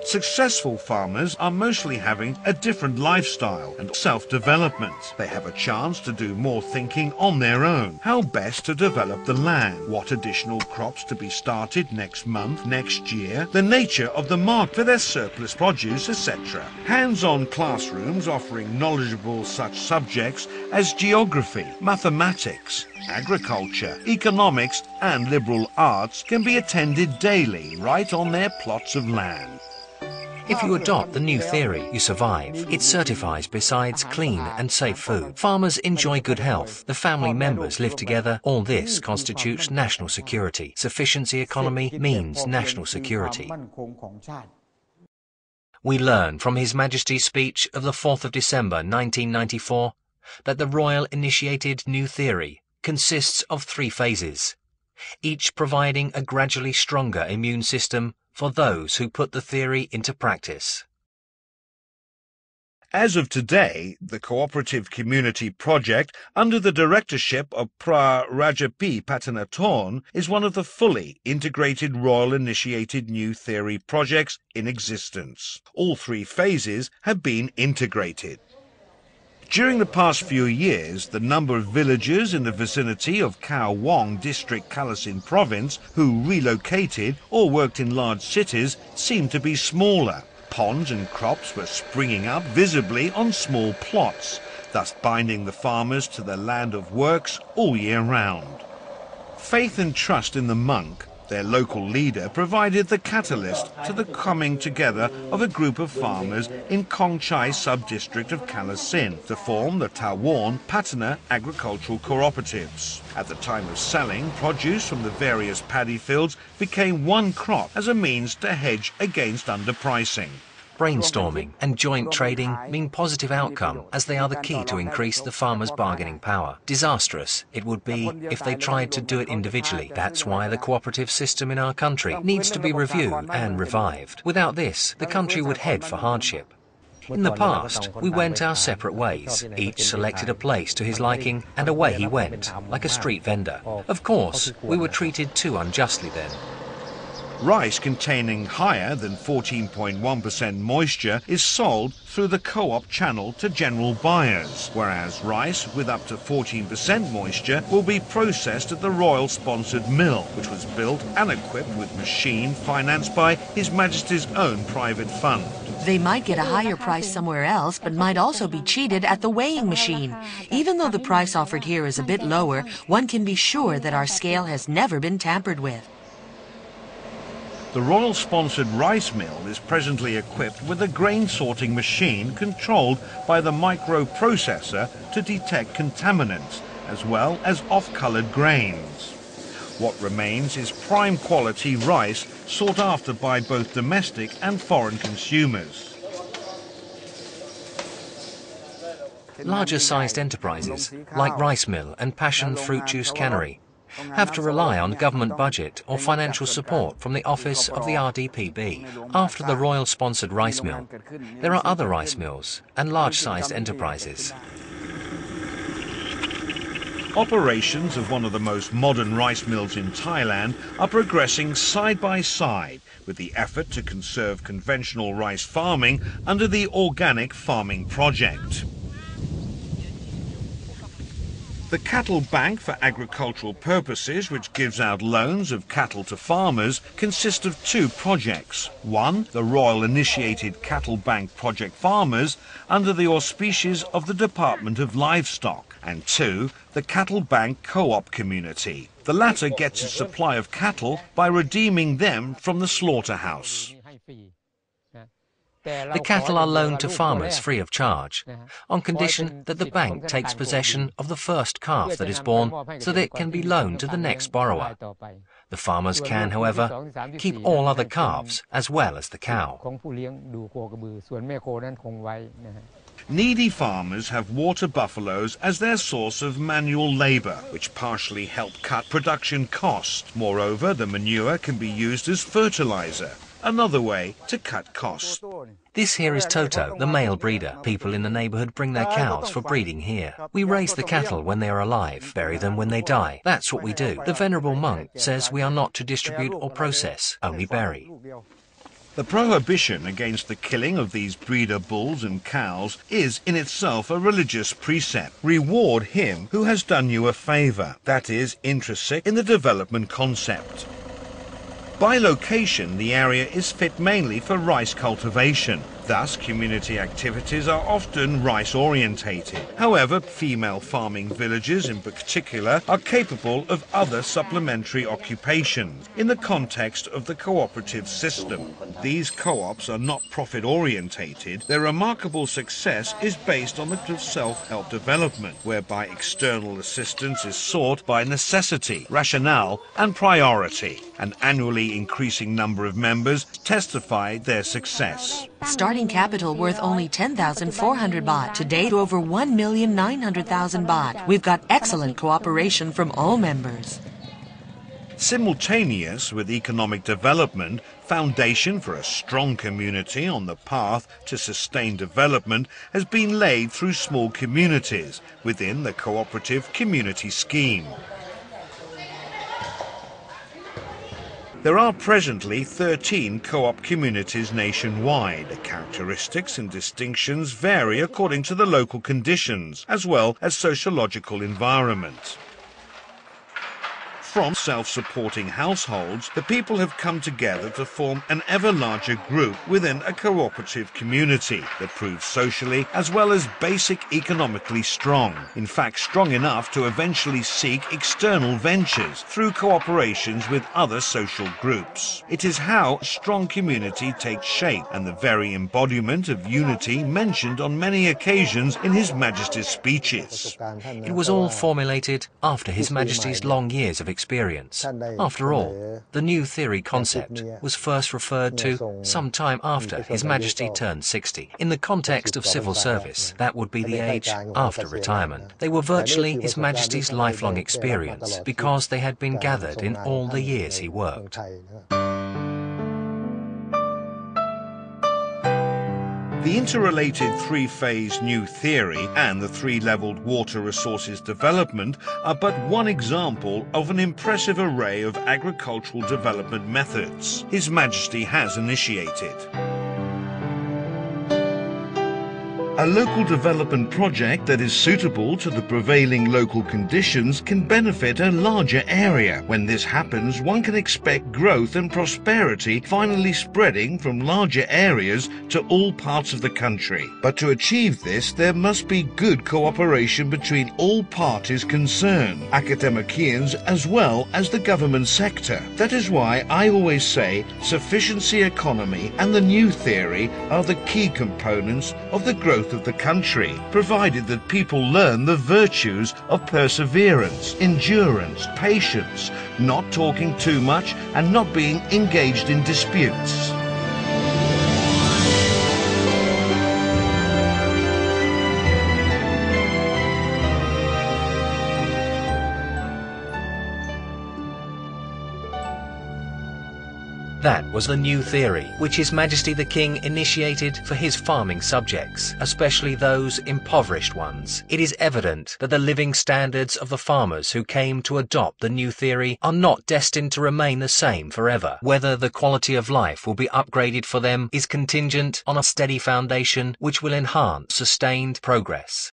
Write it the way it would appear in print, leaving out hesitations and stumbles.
Successful farmers are mostly having a different lifestyle and self-development. They have a chance to do more thinking on their own. How best to develop the land, what additional crops to be started next month, next year, the nature of the market for their surplus produce, etc. Hands-on classrooms offering knowledgeable such subjects as geography, mathematics, agriculture, economics and liberal arts can be attended daily right on their plots of land. If you adopt the new theory, you survive. It certifies, besides clean and safe food. Farmers enjoy good health. The family members live together. All this constitutes national security. Sufficiency economy means national security. We learn from His Majesty's speech of the 4th of December 1994 that the Royal Initiated New Theory consists of 3 phases, each providing a gradually stronger immune system for those who put the theory into practice. As of today, the Cooperative Community Project, under the directorship of Pra Rajapi Patanatorn, is one of the fully integrated Royal Initiated New Theory projects in existence. All 3 phases have been integrated. During the past few years, the number of villagers in the vicinity of Khao Wong District, Kalasin Province, who relocated or worked in large cities seemed to be smaller. Ponds and crops were springing up visibly on small plots, thus binding the farmers to the land of works all year round. Faith and trust in the monk, their local leader, provided the catalyst to the coming together of a group of farmers in Kong Chai sub-district of Kalasin to form the Tawon Patana agricultural cooperatives. At the time of selling, produce from the various paddy fields became one crop as a means to hedge against underpricing. Brainstorming and joint trading mean positive outcome, as they are the key to increase the farmers' bargaining power. Disastrous it would be if they tried to do it individually. That's why the cooperative system in our country needs to be reviewed and revived. Without this, the country would head for hardship. In the past, we went our separate ways. Each selected a place to his liking, and away he went, like a street vendor. Of course, we were treated too unjustly then. Rice containing higher than 14.1% moisture is sold through the co-op channel to general buyers, whereas rice with up to 14% moisture will be processed at the royal-sponsored mill, which was built and equipped with machine financed by His Majesty's own private fund. They might get a higher price somewhere else, but might also be cheated at the weighing machine. Even though the price offered here is a bit lower, one can be sure that our scale has never been tampered with. The royal-sponsored rice mill is presently equipped with a grain sorting machine controlled by the microprocessor to detect contaminants, as well as off-coloured grains. What remains is prime quality rice sought after by both domestic and foreign consumers. Larger-sized enterprises, like rice mill and passion fruit juice cannery, have to rely on government budget or financial support from the office of the RDPB. After the royal-sponsored rice mill, there are other rice mills and large-sized enterprises. Operations of one of the most modern rice mills in Thailand are progressing side by side with the effort to conserve conventional rice farming under the Organic Farming Project. The Cattle Bank for Agricultural Purposes, which gives out loans of cattle to farmers, consists of 2 projects. One, the Royal Initiated Cattle Bank Project Farmers, under the auspices of the Department of Livestock, and 2, the Cattle Bank Co-op Community. The latter gets its supply of cattle by redeeming them from the slaughterhouse. The cattle are loaned to farmers free of charge, on condition that the bank takes possession of the first calf that is born so that it can be loaned to the next borrower. The farmers can, however, keep all other calves as well as the cow. Needy farmers have water buffaloes as their source of manual labour, which partially help cut production costs. Moreover, the manure can be used as fertiliser, another way to cut costs. This here is Toto, the male breeder. People in the neighbourhood bring their cows for breeding here. We raise the cattle when they are alive, bury them when they die. That's what we do. The venerable monk says we are not to distribute or process, only bury. The prohibition against the killing of these breeder bulls and cows is in itself a religious precept. Reward him who has done you a favour. That is intrinsic in the development concept. By location, the area is fit mainly for rice cultivation. Thus, community activities are often rice-orientated. However, female farming villages in particular are capable of other supplementary occupations in the context of the cooperative system. These co-ops are not profit-orientated. Their remarkable success is based on the self-help development, whereby external assistance is sought by necessity, rationale and priority. An annually increasing number of members testify their success. Starting capital worth only 10,400 baht. Today, to over 1,900,000 baht. We've got excellent cooperation from all members. Simultaneous with economic development, foundation for a strong community on the path to sustained development has been laid through small communities within the cooperative community scheme. There are presently 13 co-op communities nationwide. The characteristics and distinctions vary according to the local conditions, as well as sociological environment. From self-supporting households, the people have come together to form an ever larger group within a cooperative community that proves socially as well as basic economically strong. In fact, strong enough to eventually seek external ventures through cooperations with other social groups. It is how a strong community takes shape and the very embodiment of unity mentioned on many occasions in His Majesty's speeches. It was all formulated after His Majesty's long years of experience. After all, the new theory concept was first referred to some time after His Majesty turned 60. In the context of civil service, that would be the age after retirement. They were virtually His Majesty's lifelong experience because they had been gathered in all the years he worked. The interrelated three-phase new theory and the three-levelled water resources development are but one example of an impressive array of agricultural development methods His Majesty has initiated. A local development project that is suitable to the prevailing local conditions can benefit a larger area. When this happens, one can expect growth and prosperity finally spreading from larger areas to all parts of the country. But to achieve this, there must be good cooperation between all parties concerned, academicians as well as the government sector. That is why I always say sufficiency economy and the new theory are the key components of the growth of the country, provided that people learn the virtues of perseverance, endurance, patience, not talking too much and not being engaged in disputes. That was the new theory, which His Majesty the King initiated for his farming subjects, especially those impoverished ones. It is evident that the living standards of the farmers who came to adopt the new theory are not destined to remain the same forever. Whether the quality of life will be upgraded for them is contingent on a steady foundation which will enhance sustained progress.